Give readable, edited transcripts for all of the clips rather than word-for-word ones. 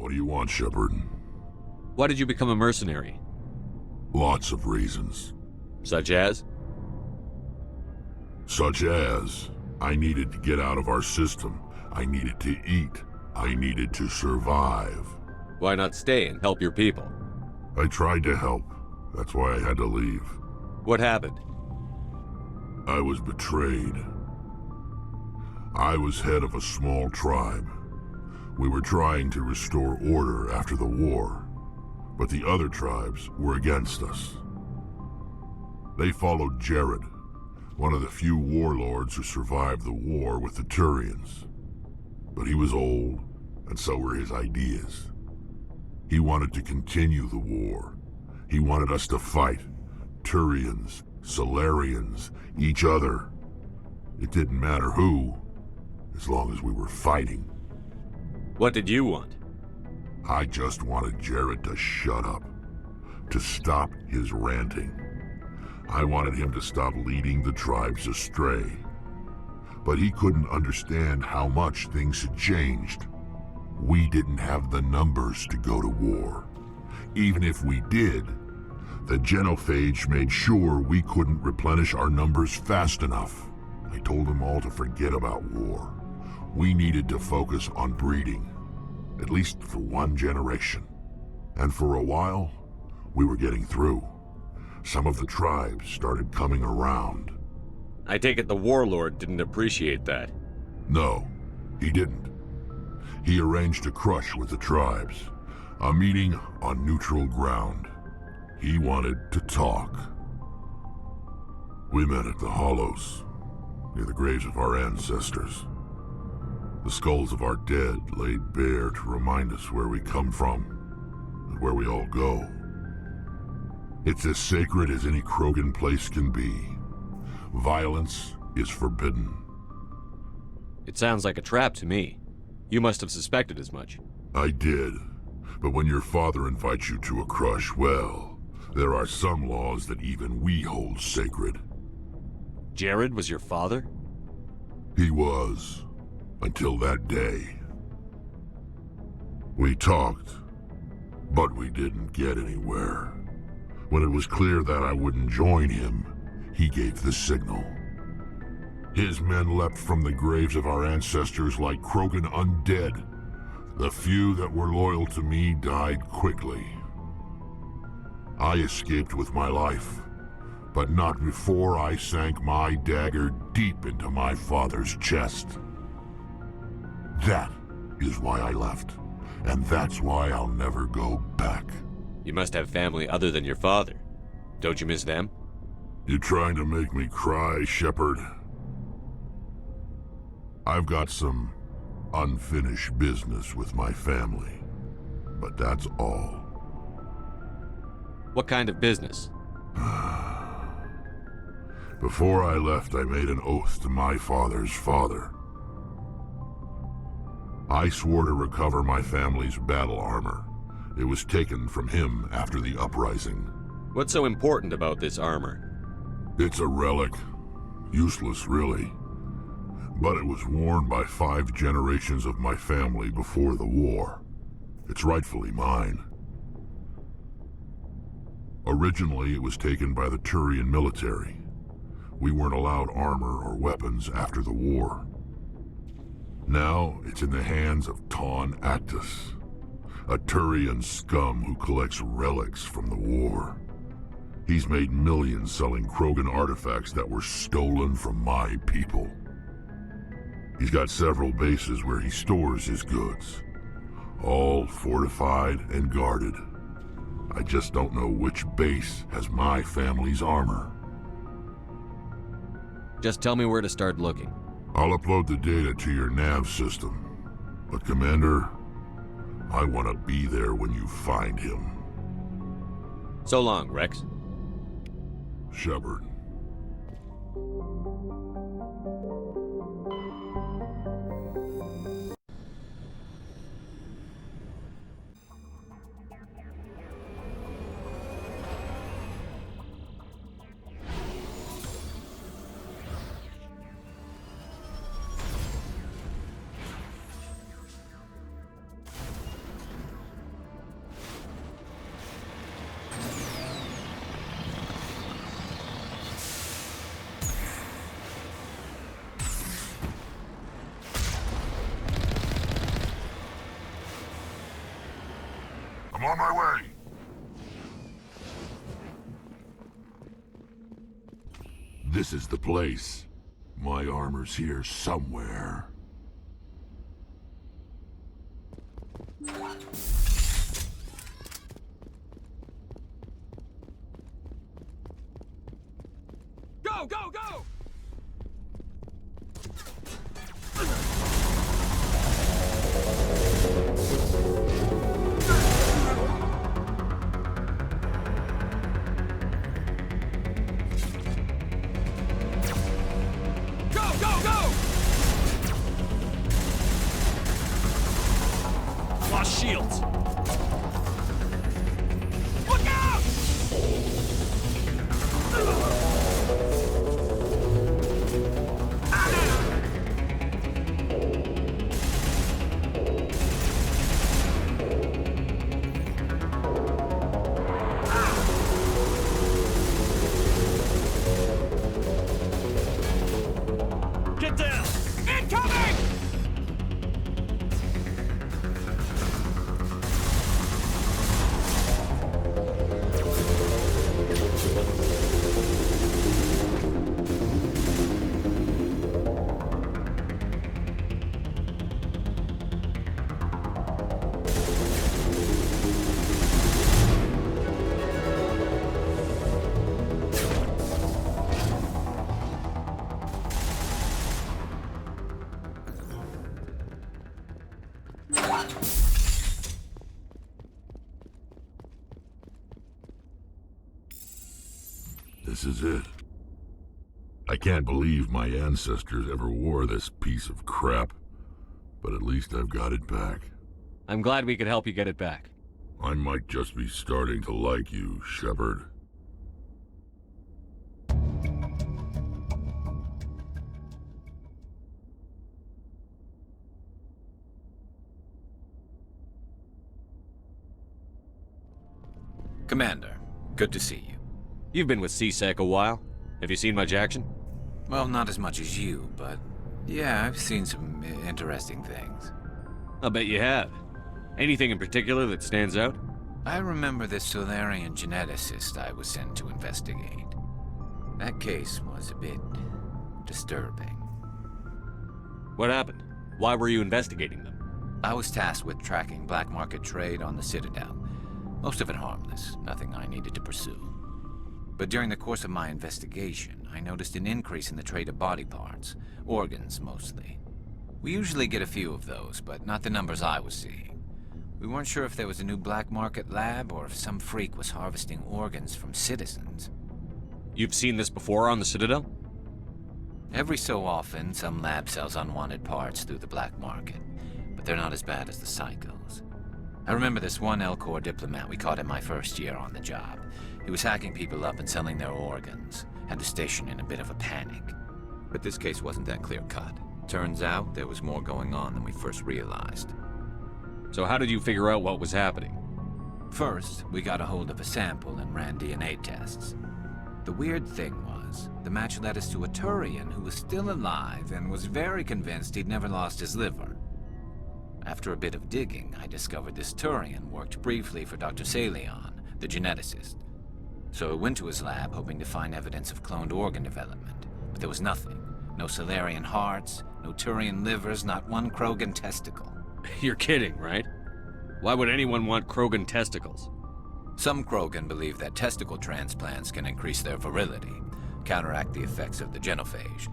What do you want, Shepard? Why did you become a mercenary? Lots of reasons. Such as? Such as, I needed to get out of our system. I needed to eat. I needed to survive. Why not stay and help your people? I tried to help. That's why I had to leave. What happened? I was betrayed. I was head of a small tribe. We were trying to restore order after the war, but the other tribes were against us. They followed Jared, one of the few warlords who survived the war with the Turians. But he was old, and so were his ideas. He wanted to continue the war. He wanted us to fight. Turians, Solarians, each other. It didn't matter who, as long as we were fighting. What did you want? I just wanted Jared to shut up, to stop his ranting. I wanted him to stop leading the tribes astray. But he couldn't understand how much things had changed. We didn't have the numbers to go to war. Even if we did, the genophage made sure we couldn't replenish our numbers fast enough. I told them all to forget about war. We needed to focus on breeding, at least for one generation. And for a while, we were getting through. Some of the tribes started coming around. I take it the warlord didn't appreciate that. No, he didn't. He arranged a crush with the tribes, a meeting on neutral ground. He wanted to talk. We met at the Hollows, near the graves of our ancestors. The skulls of our dead laid bare to remind us where we come from and where we all go. It's as sacred as any Krogan place can be. Violence is forbidden. It sounds like a trap to me. You must have suspected as much. I did. But when your father invites you to a crush, well, there are some laws that even we hold sacred. Jared was your father? He was. Until that day. We talked, but we didn't get anywhere. When it was clear that I wouldn't join him, he gave the signal. His men leapt from the graves of our ancestors like Krogan undead. The few that were loyal to me died quickly. I escaped with my life, but not before I sank my dagger deep into my father's chest. That is why I left, and that's why I'll never go back. You must have family other than your father. Don't you miss them? You trying to make me cry, Shepard? I've got some unfinished business with my family, but that's all. What kind of business? Before I left, I made an oath to my father's father. I swore to recover my family's battle armor. It was taken from him after the uprising. What's so important about this armor? It's a relic. Useless, really. But it was worn by 5 generations of my family before the war. It's rightfully mine. Originally, it was taken by the Turian military. We weren't allowed armor or weapons after the war. Now, it's in the hands of Ton Actus, a Turian scum who collects relics from the war. He's made millions selling Krogan artifacts that were stolen from my people. He's got several bases where he stores his goods, all fortified and guarded. I just don't know which base has my family's armor. Just tell me where to start looking. I'll upload the data to your nav system. But Commander, I want to be there when you find him. So long, Rex. Shepard. I'm on my way. This is the place. My armor's here somewhere. Go, go, go! Go, go, go! Lost shields. Look out! Get down! Incoming! This is it. I can't believe my ancestors ever wore this piece of crap, but at least I've got it back. I'm glad we could help you get it back. I might just be starting to like you, Shepard. Commander, good to see you. You've been with CSEC a while. Have you seen much action? Well, not as much as you, but yeah, I've seen some interesting things. I'll bet you have. Anything in particular that stands out? I remember this Solarian geneticist I was sent to investigate. That case was a bit disturbing. What happened? Why were you investigating them? I was tasked with tracking black market trade on the Citadel. Most of it harmless, nothing I needed to pursue. But during the course of my investigation, I noticed an increase in the trade of body parts, organs mostly. We usually get a few of those, but not the numbers I was seeing. We weren't sure if there was a new black market lab or if some freak was harvesting organs from citizens. You've seen this before on the Citadel? Every so often, some lab sells unwanted parts through the black market, but they're not as bad as the psychos. I remember this one L-Corps diplomat we caught in my first year on the job. He was hacking people up and selling their organs. Had the station in a bit of a panic. But this case wasn't that clear-cut. Turns out there was more going on than we first realized. So how did you figure out what was happening? First, we got a hold of a sample and ran DNA tests. The weird thing was, the match led us to a Turian who was still alive and was very convinced he'd never lost his liver. After a bit of digging, I discovered this Turian worked briefly for Dr. Salion, the geneticist. So I went to his lab hoping to find evidence of cloned organ development, but there was nothing. No Solarian hearts, no Turian livers, not one Krogan testicle. You're kidding, right? Why would anyone want Krogan testicles? Some Krogan believe that testicle transplants can increase their virility, counteract the effects of the genophage.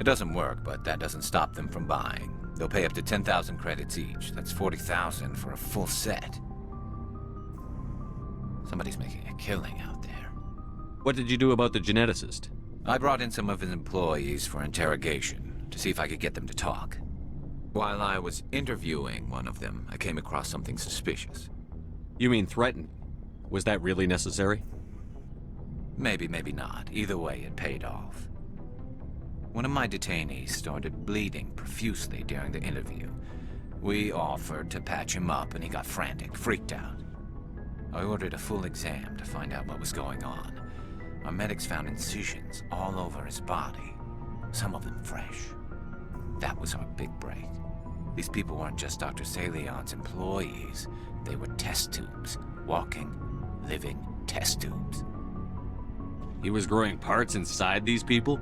It doesn't work, but that doesn't stop them from buying. They'll pay up to 10,000 credits each. That's 40,000 for a full set. Somebody's making a killing out there. What did you do about the geneticist? I brought in some of his employees for interrogation, to see if I could get them to talk. While I was interviewing one of them, I came across something suspicious. You mean threatened? Was that really necessary? Maybe, maybe not. Either way, it paid off. One of my detainees started bleeding profusely during the interview. We offered to patch him up and he got frantic, freaked out. I ordered a full exam to find out what was going on. Our medics found incisions all over his body, some of them fresh. That was our big break. These people weren't just Dr. Salion's employees. They were test tubes. Walking, living test tubes. He was growing parts inside these people?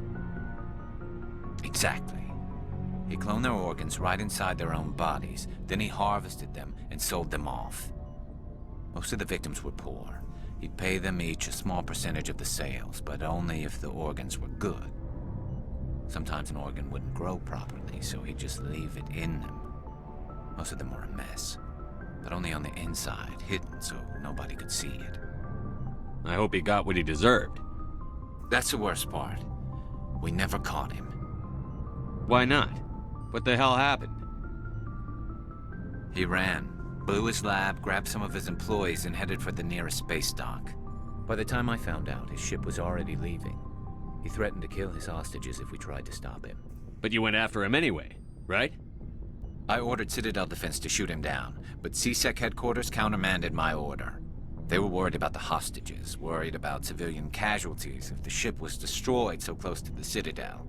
Exactly. He cloned their organs right inside their own bodies. Then he harvested them and sold them off. Most of the victims were poor. He'd pay them each a small percentage of the sales, but only if the organs were good. Sometimes an organ wouldn't grow properly, so he'd just leave it in them. Most of them were a mess, but only on the inside, hidden so nobody could see it. I hope he got what he deserved. That's the worst part. We never caught him. Why not? What the hell happened? He ran, blew his lab, grabbed some of his employees, and headed for the nearest space dock. By the time I found out, his ship was already leaving. He threatened to kill his hostages if we tried to stop him. But you went after him anyway, right? I ordered Citadel Defense to shoot him down, but CSEC headquarters countermanded my order. They were worried about the hostages, worried about civilian casualties if the ship was destroyed so close to the Citadel.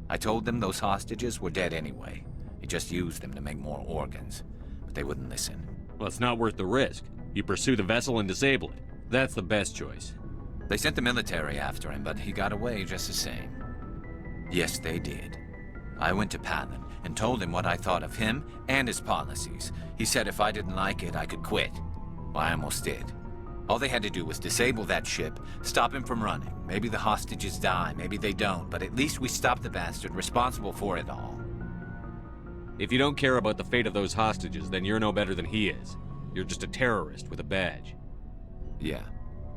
I told them those hostages were dead anyway. He just used them to make more organs, but they wouldn't listen. Well, it's not worth the risk. You pursue the vessel and disable it. That's the best choice. They sent the military after him, but he got away just the same. Yes, they did. I went to Palin and told him what I thought of him and his policies. He said if I didn't like it, I could quit. Well, I almost did. All they had to do was disable that ship, stop him from running. Maybe the hostages die, maybe they don't, but at least we stopped the bastard responsible for it all. If you don't care about the fate of those hostages, then you're no better than he is. You're just a terrorist with a badge. Yeah,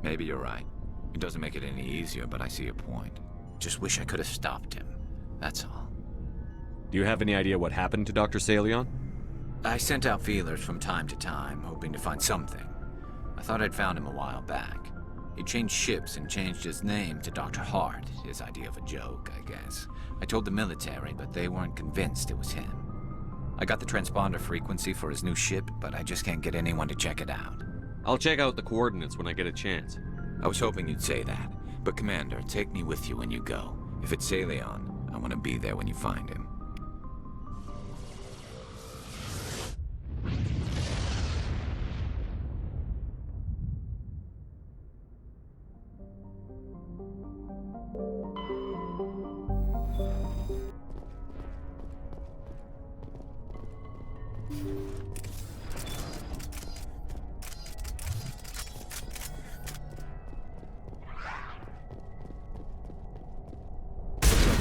maybe you're right. It doesn't make it any easier, but I see your point. Just wish I could have stopped him. That's all. Do you have any idea what happened to Dr. Salion? I sent out feelers from time to time, hoping to find something. I thought I'd found him a while back. He changed ships and changed his name to Dr. Hart, his idea of a joke, I guess. I told the military, but they weren't convinced it was him. I got the transponder frequency for his new ship, but I just can't get anyone to check it out. I'll check out the coordinates when I get a chance. I was hoping you'd say that. But Commander, take me with you when you go. If it's Salion, I want to be there when you find him.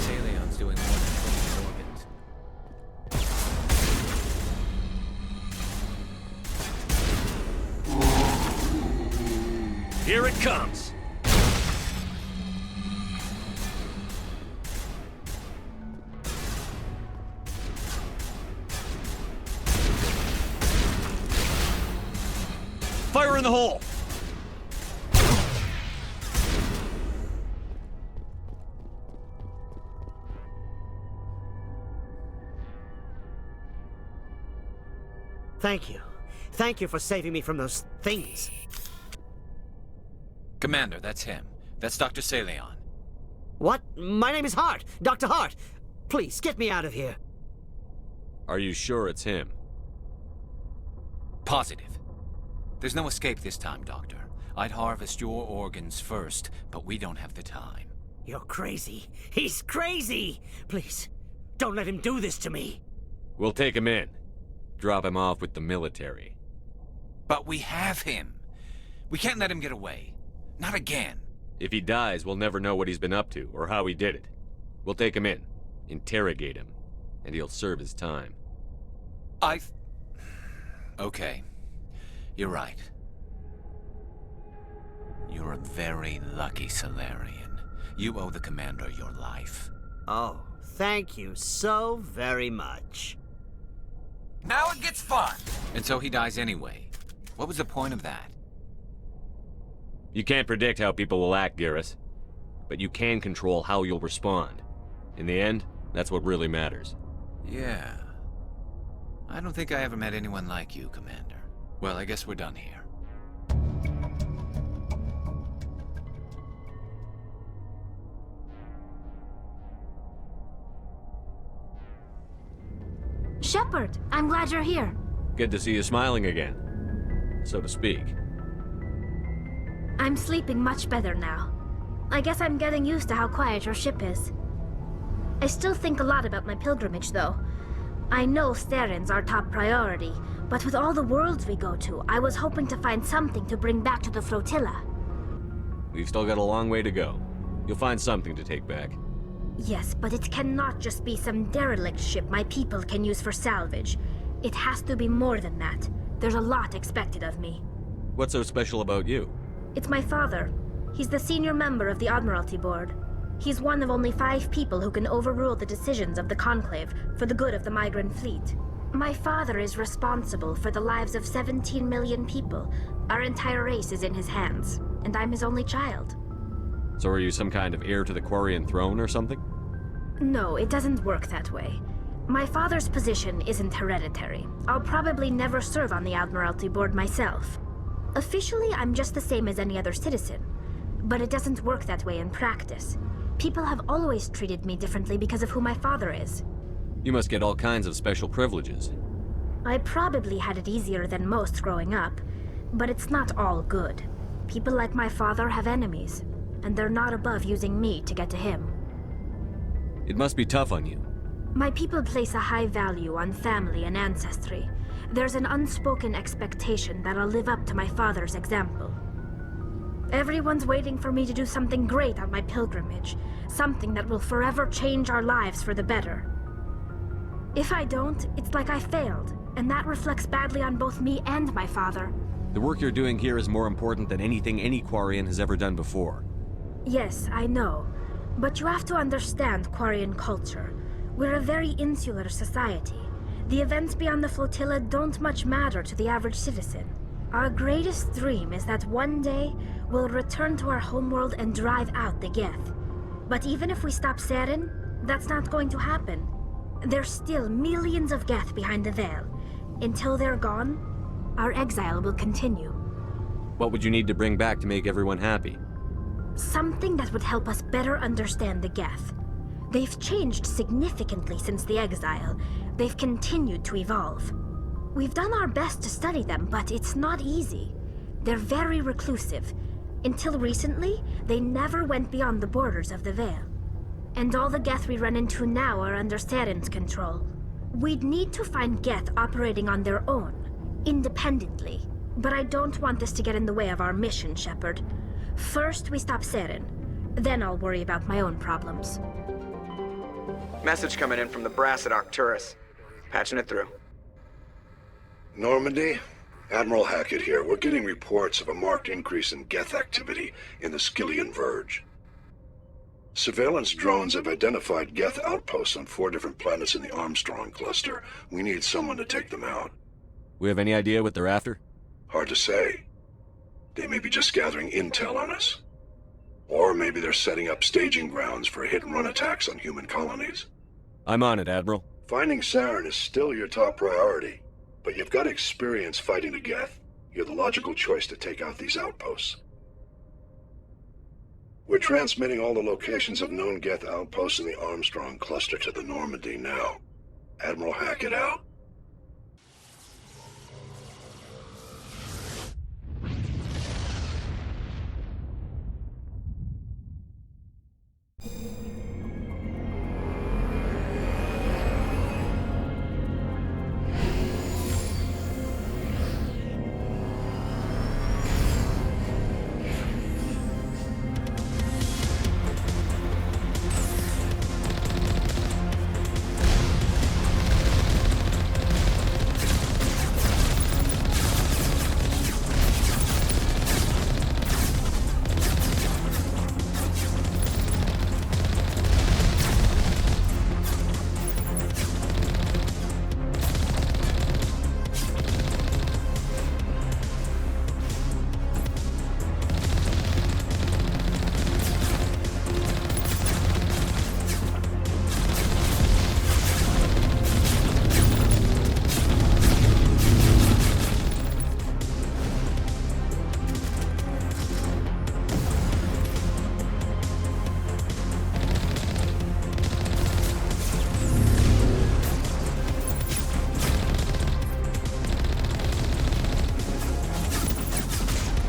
Salion's doing more than 20 organs. Here it comes! Fire in the hole! Thank you. Thank you for saving me from those things. Commander, that's him. That's Dr. Salion. What? My name is Hart. Dr. Hart. Please, get me out of here. Are you sure it's him? Positive. There's no escape this time, Doctor. I'd harvest your organs first, but we don't have the time. You're crazy. He's crazy! Please, don't let him do this to me. We'll take him in. Drop him off with the military. But we have him. We can't let him get away. Not again. If he dies, we'll never know what he's been up to or how he did it. We'll take him in, interrogate him, and he'll serve his time. Okay. You're right. You're a very lucky Solarian. You owe the Commander your life. Oh, thank you so very much. Now it gets fun! And so he dies anyway. What was the point of that? You can't predict how people will act, Garrus. But you can control how you'll respond. In the end, that's what really matters. Yeah. I don't think I ever met anyone like you, Commander. Well, I guess we're done here. Shep Shepard, I'm glad you're here. Good to see you smiling again, so to speak. I'm sleeping much better now. I guess I'm getting used to how quiet your ship is. I still think a lot about my pilgrimage, though. I know Theron's our top priority, but with all the worlds we go to, I was hoping to find something to bring back to the flotilla. We've still got a long way to go. You'll find something to take back. Yes, but it cannot just be some derelict ship my people can use for salvage. It has to be more than that. There's a lot expected of me. What's so special about you? It's my father. He's the senior member of the Admiralty Board. He's one of only 5 people who can overrule the decisions of the Conclave for the good of the migrant fleet. My father is responsible for the lives of 17 million people. Our entire race is in his hands, and I'm his only child. So are you some kind of heir to the Quarian throne or something? No, it doesn't work that way. My father's position isn't hereditary. I'll probably never serve on the Admiralty Board myself. Officially, I'm just the same as any other citizen. But it doesn't work that way in practice. People have always treated me differently because of who my father is. You must get all kinds of special privileges. I probably had it easier than most growing up, but it's not all good. People like my father have enemies, and they're not above using me to get to him. It must be tough on you. My people place a high value on family and ancestry. There's an unspoken expectation that I'll live up to my father's example. Everyone's waiting for me to do something great on my pilgrimage, something that will forever change our lives for the better. If I don't, it's like I failed, and that reflects badly on both me and my father. The work you're doing here is more important than anything any Quarian has ever done before. Yes, I know. But you have to understand Quarian culture. We're a very insular society. The events beyond the flotilla don't much matter to the average citizen. Our greatest dream is that one day we'll return to our homeworld and drive out the Geth. But even if we stop Saren, that's not going to happen. There's still millions of Geth behind the veil. Until they're gone, our exile will continue. What would you need to bring back to make everyone happy? Something that would help us better understand the Geth. They've changed significantly since the exile. They've continued to evolve. We've done our best to study them, but it's not easy. They're very reclusive. Until recently, they never went beyond the borders of the Veil. And all the Geth we run into now are under Saren's control. We'd need to find Geth operating on their own, independently. But I don't want this to get in the way of our mission, Shepard. First, we stop Saren. Then I'll worry about my own problems. Message coming in from the brass at Arcturus. Patching it through. Normandy? Admiral Hackett here. We're getting reports of a marked increase in Geth activity in the Skyllian Verge. Surveillance drones have identified Geth outposts on 4 different planets in the Armstrong cluster. We need someone to take them out. We have any idea what they're after? Hard to say. They may be just gathering intel on us. Or maybe they're setting up staging grounds for hit-and-run attacks on human colonies. I'm on it, Admiral. Finding Saren is still your top priority, but you've got experience fighting the Geth. You're the logical choice to take out these outposts. We're transmitting all the locations of known Geth outposts in the Armstrong cluster to the Normandy now. Admiral Hackett out.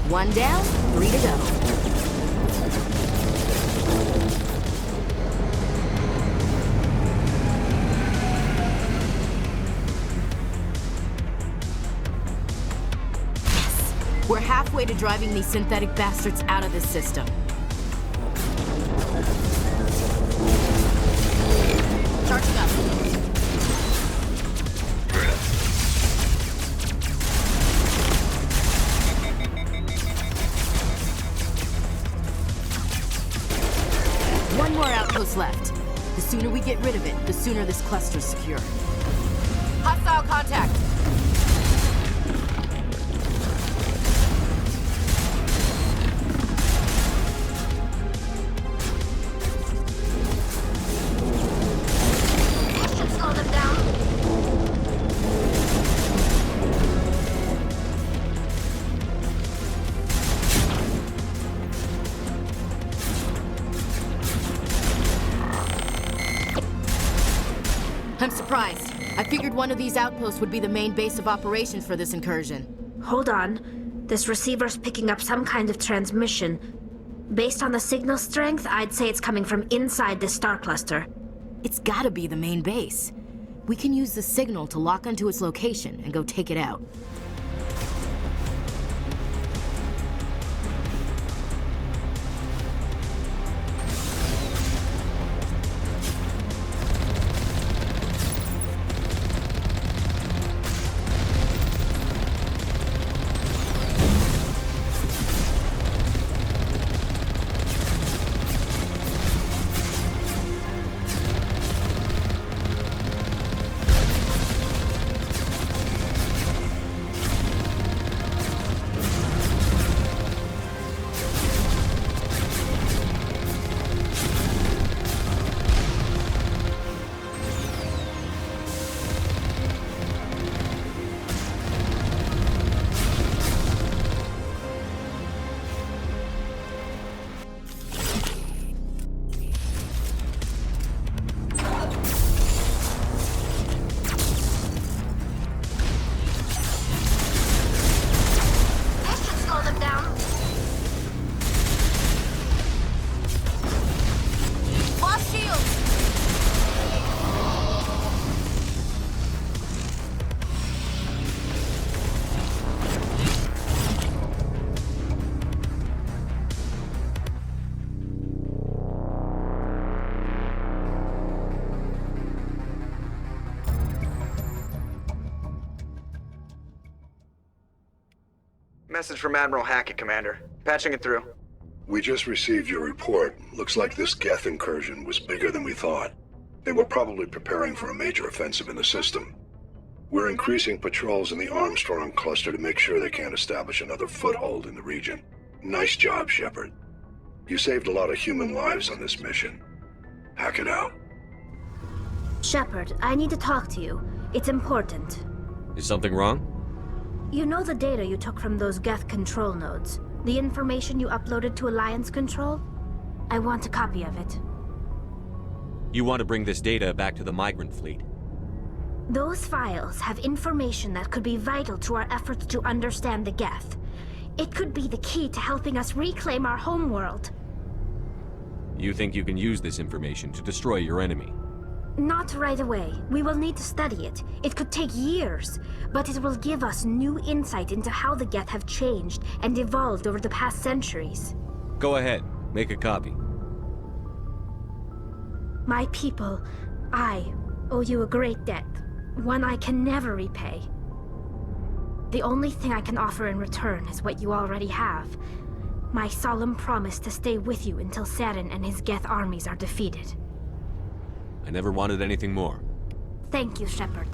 1 down, 3 to go. We're halfway to driving these synthetic bastards out of this system. Charging up. One more outpost left. The sooner we get rid of it, the sooner this cluster's secure. Hostile contact. I'm surprised. I figured one of these outposts would be the main base of operations for this incursion. Hold on. This receiver's picking up some kind of transmission. Based on the signal strength, I'd say it's coming from inside the star cluster. It's gotta be the main base. We can use the signal to lock onto its location and go take it out. Message from Admiral Hackett, Commander. Patching it through. We just received your report. Looks like this Geth incursion was bigger than we thought. They were probably preparing for a major offensive in the system. We're increasing patrols in the Armstrong cluster to make sure they can't establish another foothold in the region. Nice job, Shepard. You saved a lot of human lives on this mission. Hack it out. Shepard, I need to talk to you. It's important. Is something wrong? You know the data you took from those Geth control nodes? The information you uploaded to Alliance Control? I want a copy of it. You want to bring this data back to the migrant fleet? Those files have information that could be vital to our efforts to understand the Geth. It could be the key to helping us reclaim our homeworld. You think you can use this information to destroy your enemy? Not right away. We will need to study it. It could take years, but it will give us new insight into how the Geth have changed and evolved over the past centuries. Go ahead. Make a copy. My people, I owe you a great debt. One I can never repay. The only thing I can offer in return is what you already have. My solemn promise to stay with you until Saren and his Geth armies are defeated. I never wanted anything more. Thank you, Shepard.